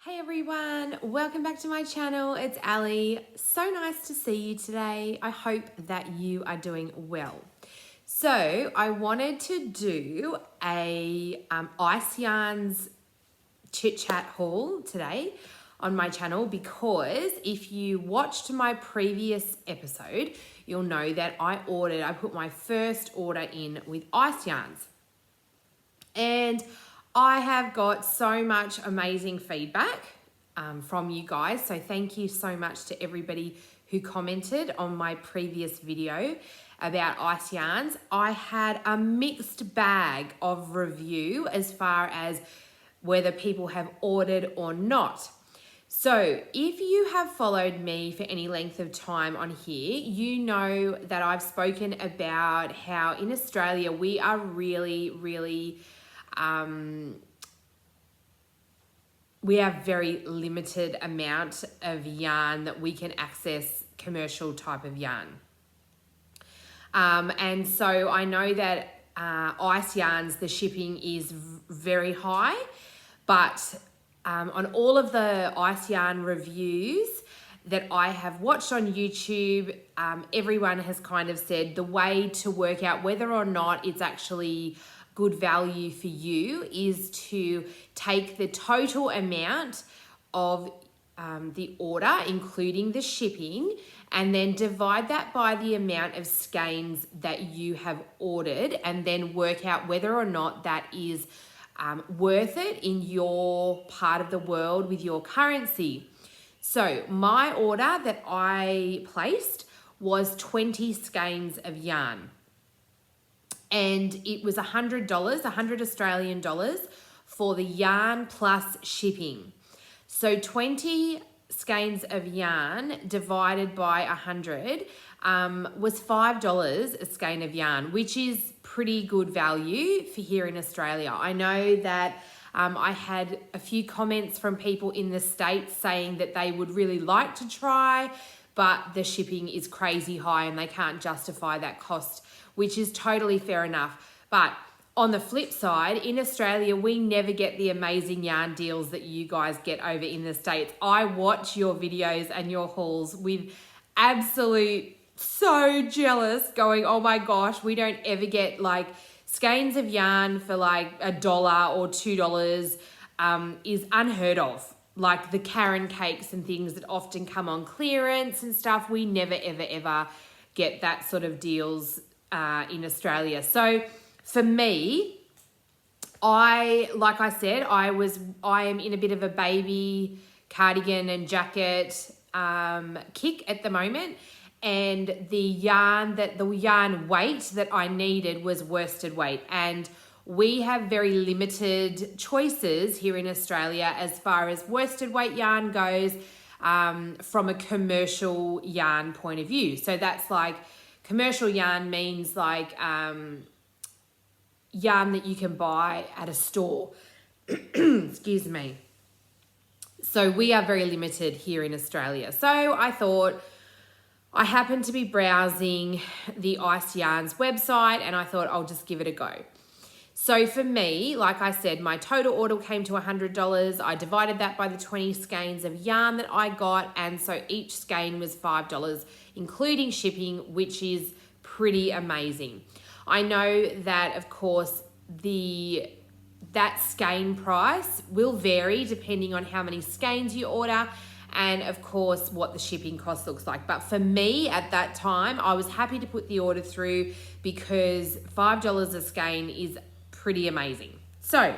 Hey everyone, welcome back to my channel. It's Ali. So nice to see you today. I hope that you are doing well. So I wanted to do a Ice Yarns chit chat haul today on my channel because if you watched my previous episode, you'll know that I put my first order in with Ice Yarns. And I have got so much amazing feedback from you guys. So thank you so much to everybody who commented on my previous video about Ice Yarns. I had a mixed bag of review as far as whether people have ordered or not. So if you have followed me for any length of time on here, you know that I've spoken about how in Australia we are really we have very limited amount of yarn that we can access, commercial type of yarn. And so I know that Ice Yarns, the shipping is very high, but on all of the Ice Yarn reviews that I have watched on YouTube, everyone has kind of said the way to work out whether or not it's actually good value for you is to take the total amount of the order, including the shipping, and then divide that by the amount of skeins that you have ordered, and then work out whether or not that is worth it in your part of the world with your currency. So my order that I placed was 20 skeins of yarn. And it was $100, 100 Australian dollars for the yarn plus shipping. So 20 skeins of yarn divided by 100 was $5 a skein of yarn, which is pretty good value for here in Australia. I know that I had a few comments from people in the States saying that they would really like to try, but the shipping is crazy high and they can't justify that cost, which is totally fair enough. But on the flip side, in Australia, we never get the amazing yarn deals that you guys get over in the States. I watch your videos and your hauls with absolute, so jealous, going, oh my gosh, we don't ever get like skeins of yarn for like $1 or $2 is unheard of. Like the Karen cakes and things that often come on clearance and stuff, we never ever get that sort of deals in Australia. So for me, like I said, I am in a bit of a baby cardigan and jacket kick at the moment, and the yarn weight that I needed was worsted weight, and we have very limited choices here in Australia as far as worsted weight yarn goes from a commercial yarn point of view. So that's like commercial yarn means like yarn that you can buy at a store. Excuse me. So we are very limited here in Australia. So I thought, I happened to be browsing the Ice Yarns website and I thought I'll just give it a go. So for me, like I said, my total order came to $100. I divided that by the 20 skeins of yarn that I got, and so each skein was $5, including shipping, which is pretty amazing. I know that, of course, that skein price will vary depending on how many skeins you order and, of course, what the shipping cost looks like. But for me, at that time, I was happy to put the order through because $5 a skein is pretty amazing. So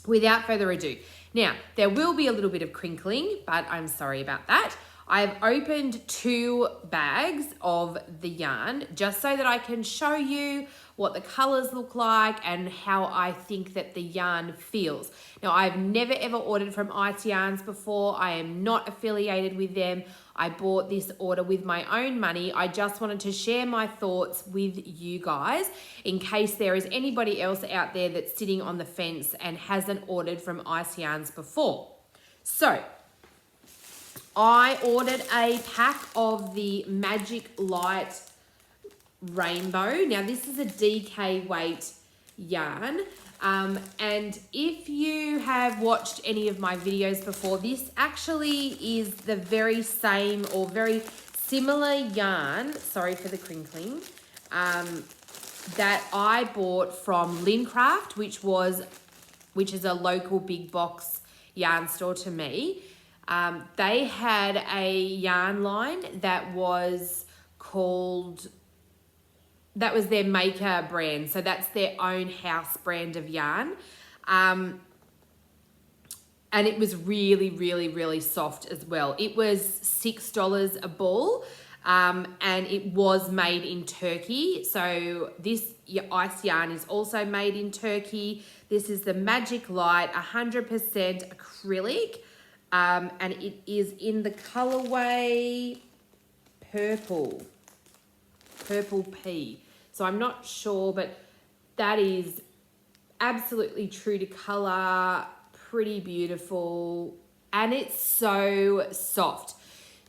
without further ado, now there will be a little bit of crinkling, but I'm sorry about that. I've opened 2 bags of the yarn just so that I can show you what the colors look like and how I think that the yarn feels. Now, I've never ever ordered from Ice Yarns before. I am not affiliated with them. I bought this order with my own money. I just wanted to share my thoughts with you guys in case there is anybody else out there that's sitting on the fence and hasn't ordered from Ice Yarns before. So I ordered a pack of the Magic Light Rainbow. Now this is a DK weight yarn. And if you have watched any of my videos before, this actually is the very same or very similar yarn, sorry for the crinkling, that I bought from Lincraft, which is a local big box yarn store to me. They had a yarn line that was their maker brand. So that's their own house brand of yarn. And it was really, really, really soft as well. It was $6 a ball. And it was made in Turkey. So this ice yarn is also made in Turkey. This is the Magic Light 100% acrylic. And it is in the colorway purple pea. So I'm not sure, but that is absolutely true to color, pretty beautiful, and it's so soft.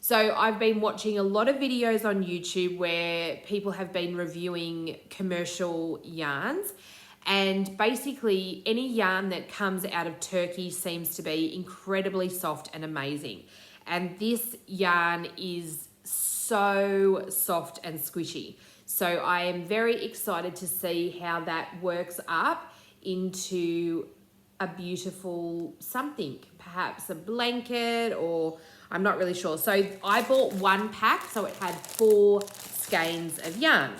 So I've been watching a lot of videos on YouTube where people have been reviewing commercial yarns, and basically any yarn that comes out of Turkey seems to be incredibly soft and amazing. And this yarn is so soft and squishy. So I am very excited to see how that works up into a beautiful something, perhaps a blanket, or I'm not really sure. So I bought one pack, so it had 4 skeins of yarn.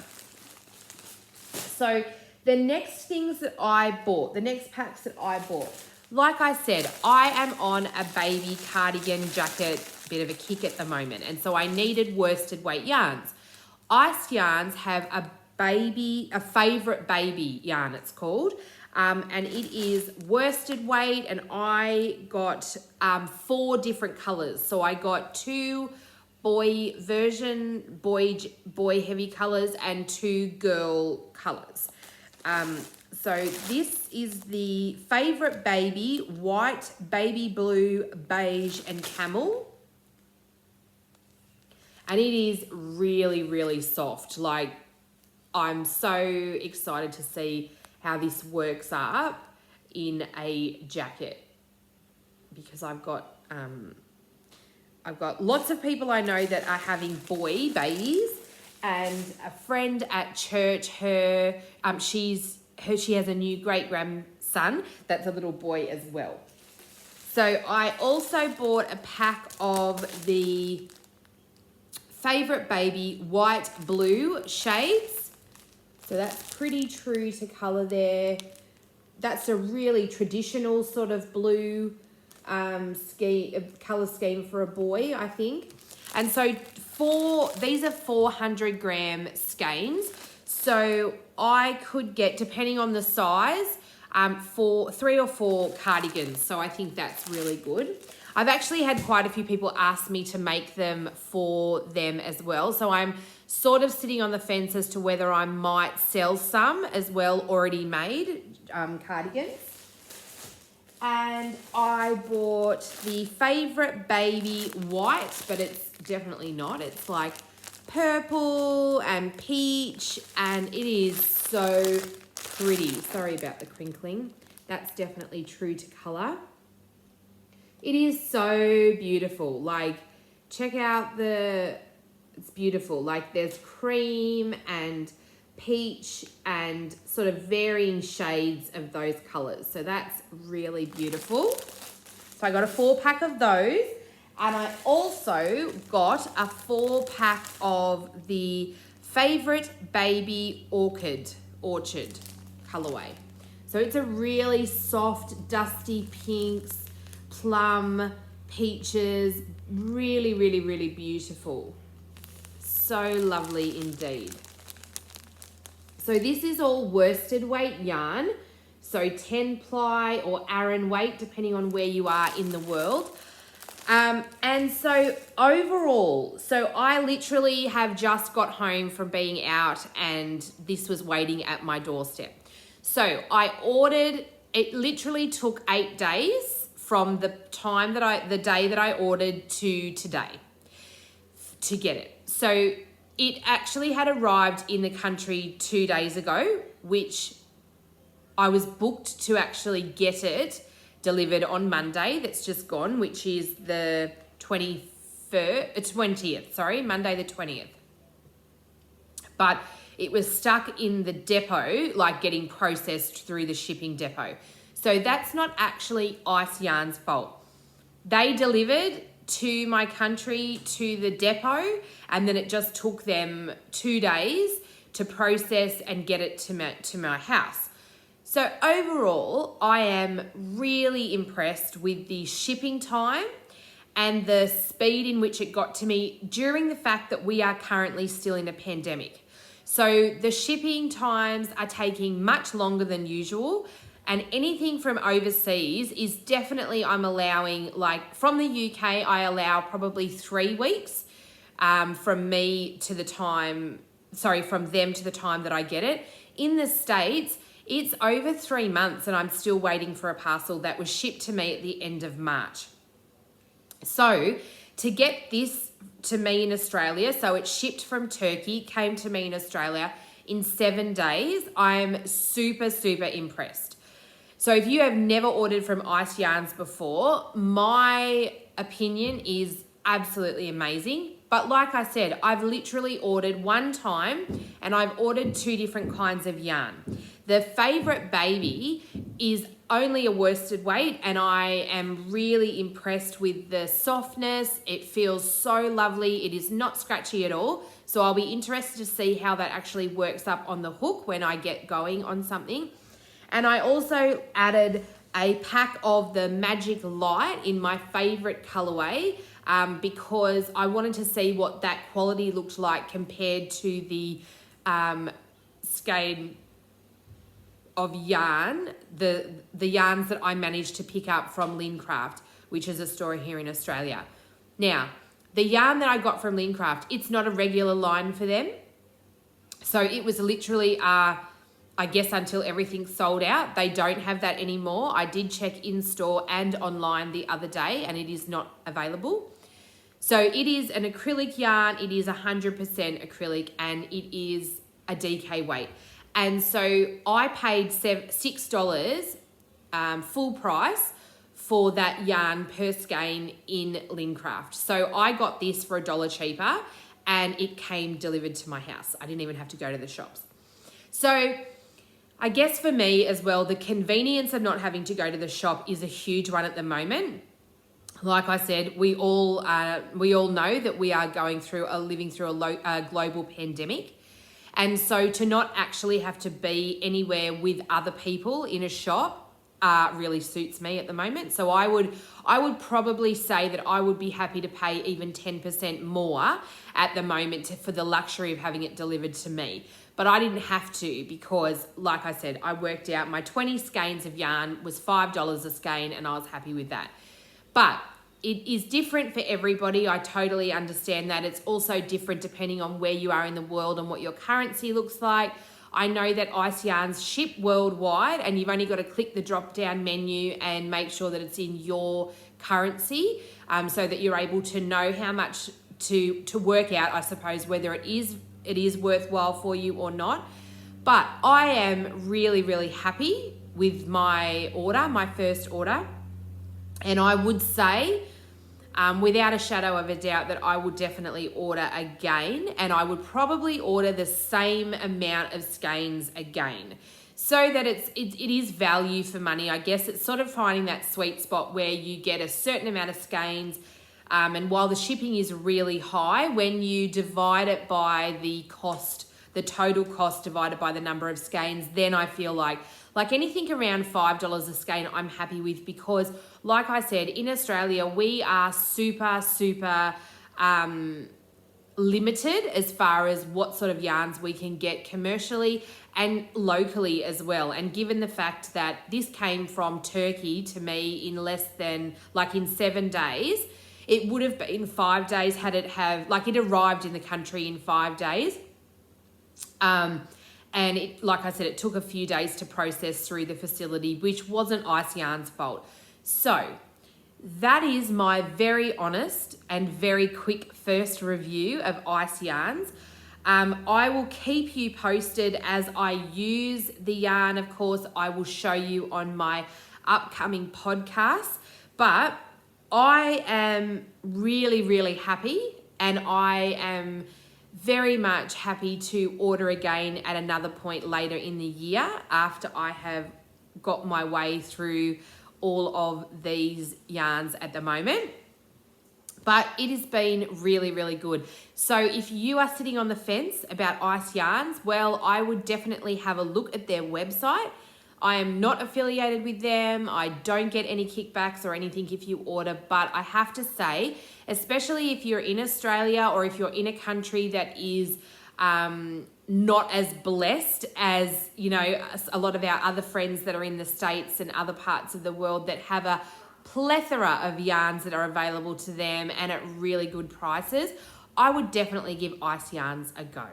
So the next things that I bought, the next packs that I bought, like I said, I am on a baby cardigan jacket bit of a kick at the moment, and so I needed worsted weight yarns. Ice Yarns have a favorite baby yarn, it's called, and it is worsted weight, and I got 4 different colors. So I got 2 boy heavy colors and 2 girl colors. So this is the favorite baby, white, baby blue, beige, and camel. And it is really, really soft. Like, I'm so excited to see how this works up in a jacket, because I've got lots of people I know that are having boy babies, and a friend at church, she has a new great grandson that's a little boy as well. So I also bought a pack of the favorite baby white blue shades. So that's pretty true to color there. That's a really traditional sort of blue color scheme for a boy, I think. And so these are 400 gram skeins. So I could get, depending on the size, for 3 or 4 cardigans. So I think that's really good. I've actually had quite a few people ask me to make them for them as well. So I'm sort of sitting on the fence as to whether I might sell some as well, already made cardigans. And I bought the favorite baby white, but it's definitely not. It's like purple and peach, and it is so pretty. Sorry about the crinkling. That's definitely true to color. It is so beautiful. Like, check out it's beautiful. Like, there's cream and peach and sort of varying shades of those colors. So that's really beautiful. So I got a 4-pack of those. And I also got a 4-pack of the favorite baby Orchid colorway. So it's a really soft, dusty pinks, plum, peaches, really, really, really beautiful. So lovely indeed. So this is all worsted weight yarn. So 10 ply or Aran weight, depending on where you are in the world. And so overall, so I literally have just got home from being out, and this was waiting at my doorstep. So I ordered, it literally took 8 days from the day that I ordered to today to get it. So it actually had arrived in the country 2 days ago, which I was booked to actually get it delivered on Monday that's just gone, which is the 20th, Monday the 20th. But it was stuck in the depot, like getting processed through the shipping depot. So that's not actually Ice Yarns' fault. They delivered to my country, to the depot, and then it just took them 2 days to process and get it to my house. So overall, I am really impressed with the shipping time and the speed in which it got to me during the fact that we are currently still in a pandemic. So the shipping times are taking much longer than usual, and anything from overseas is definitely, I'm allowing, like from the UK, I allow probably 3 weeks from them to the time that I get it. In the States, it's over 3 months and I'm still waiting for a parcel that was shipped to me at the end of March. So to get this to me in Australia, so it's shipped from Turkey, came to me in Australia in 7 days, I'm super, super impressed. So if you have never ordered from Ice Yarns before, my opinion is absolutely amazing. But like I said, I've literally ordered one time and I've ordered 2 different kinds of yarn. The favorite baby is only a worsted weight and I am really impressed with the softness. It feels so lovely. It is not scratchy at all. So I'll be interested to see how that actually works up on the hook when I get going on something. And I also added a pack of the Magic Light in my favorite colorway because I wanted to see what that quality looked like compared to the skein of yarn, the yarns that I managed to pick up from Lincraft, which is a store here in Australia. Now, the yarn that I got from Lincraft, it's not a regular line for them. So it was literally, I guess until everything's sold out. They don't have that anymore. I did check in store and online the other day and it is not available. So it is an acrylic yarn. It is 100% acrylic and it is a DK weight. And so I paid $6 full price for that yarn per skein in Lincraft. So I got this for $1 cheaper and it came delivered to my house. I didn't even have to go to the shops. So I guess for me as well, the convenience of not having to go to the shop is a huge one at the moment. Like I said, we all know that we are living through a global pandemic. And so to not actually have to be anywhere with other people in a shop really suits me at the moment. So I would probably say that I would be happy to pay even 10% more at the moment for the luxury of having it delivered to me. But I didn't have to because, like I said, I worked out my 20 skeins of yarn was $5 a skein and I was happy with that. But it is different for everybody. I totally understand that. It's also different depending on where you are in the world and what your currency looks like. I know that Ice Yarns ship worldwide and you've only got to click the drop-down menu and make sure that it's in your currency so that you're able to know how much to work out, I suppose, whether it is worthwhile for you or not. But I am really, really happy with my first order. And I would say, without a shadow of a doubt, that I would definitely order again. And I would probably order the same amount of skeins again. So that it is value for money. I guess it's sort of finding that sweet spot where you get a certain amount of skeins. And while the shipping is really high, when you divide it by the cost, the total cost divided by the number of skeins, then I feel like anything around $5 a skein, I'm happy with because, like I said, in Australia, we are super, super limited as far as what sort of yarns we can get commercially and locally as well. And given the fact that this came from Turkey to me in in 7 days, it would have been 5 days it arrived in the country in 5 days. And it, like I said, it took a few days to process through the facility, which wasn't Ice Yarns' fault. So that is my very honest and very quick first review of Ice Yarns. I will keep you posted as I use the yarn. Of course, I will show you on my upcoming podcast, but I am really, really happy, and I am very much happy to order again at another point later in the year after I have got my way through all of these yarns at the moment. But it has been really, really good. So if you are sitting on the fence about Ice Yarns, well, I would definitely have a look at their website. I am not affiliated with them. I don't get any kickbacks or anything if you order, but I have to say, especially if you're in Australia or if you're in a country that is not as blessed as, you know, a lot of our other friends that are in the States and other parts of the world that have a plethora of yarns that are available to them and at really good prices, I would definitely give Ice Yarns a go.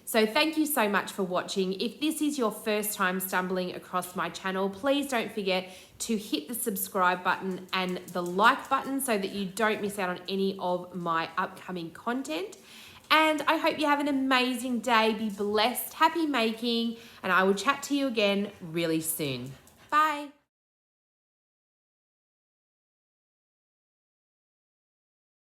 So thank you so much for watching. If this is your first time stumbling across my channel, please don't forget to hit the subscribe button and the like button so that you don't miss out on any of my upcoming content. And I hope you have an amazing day. Be blessed, happy making, and I will chat to you again really soon.